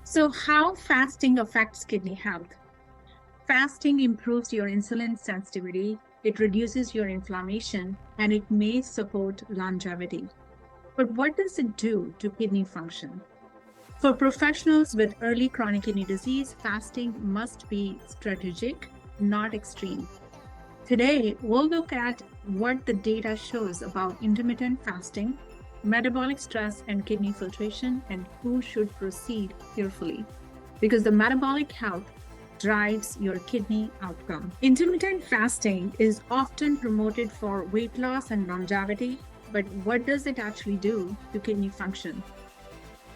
So, how fasting affects kidney health? Fasting improves your insulin sensitivity, it reduces your inflammation, and it may support longevity. But what does it do to kidney function? For professionals with early chronic kidney disease, fasting must be strategic, not extreme. Today, we'll look at what the data shows about intermittent fasting, metabolic stress, and kidney filtration, and who should proceed carefully. Because the metabolic health drives your kidney outcome. Intermittent fasting is often promoted for weight loss and longevity, but what does it actually do to kidney function?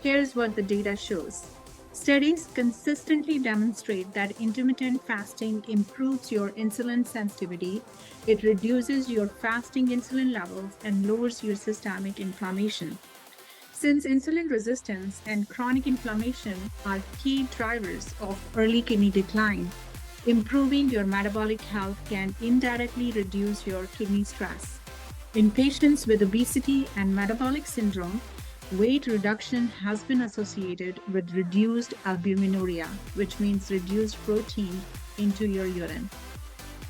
Here's what the data shows. Studies consistently demonstrate that intermittent fasting improves your insulin sensitivity, it reduces your fasting insulin levels, and lowers your systemic inflammation. Since insulin resistance and chronic inflammation are key drivers of early kidney decline, improving your metabolic health can indirectly reduce your kidney stress. In patients with obesity and metabolic syndrome, weight reduction has been associated with reduced albuminuria, which means reduced protein into your urine.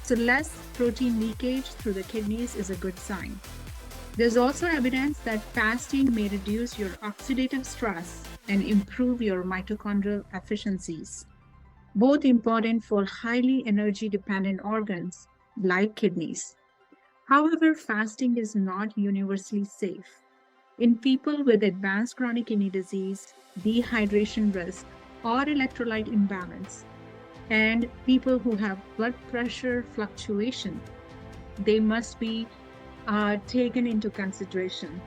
So, less protein leakage through the kidneys is a good sign. There's also evidence that fasting may reduce your oxidative stress and improve your mitochondrial efficiencies, both important for highly energy dependent organs like kidneys. However, fasting is not universally safe. In people with advanced chronic kidney disease, dehydration risk, or electrolyte imbalance, and people who have blood pressure fluctuation, they must be taken into consideration.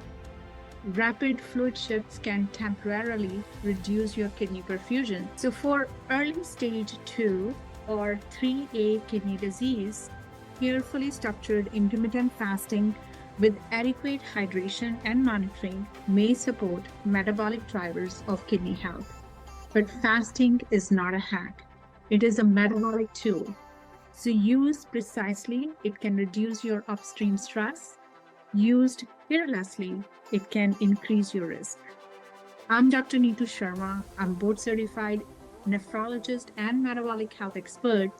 Rapid fluid shifts can temporarily reduce your kidney perfusion. So, for early stage 2 or 3A kidney disease, carefully structured intermittent fasting with adequate hydration and monitoring may support metabolic drivers of kidney health. But fasting is not a hack, it is a metabolic tool. So, used precisely, it can reduce your upstream stress. Used carelessly, it can increase your risk. I'm Dr. Neetu Sharma. I'm board certified nephrologist and metabolic health expert.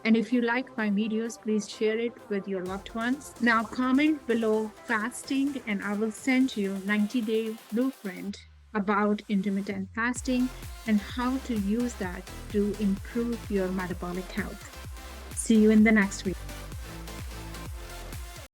And if you like my videos, please share it with your loved ones. Now, comment below fasting, and I will send you 90-day blueprint about intermittent fasting and how to use that to improve your metabolic health. See you in the next video.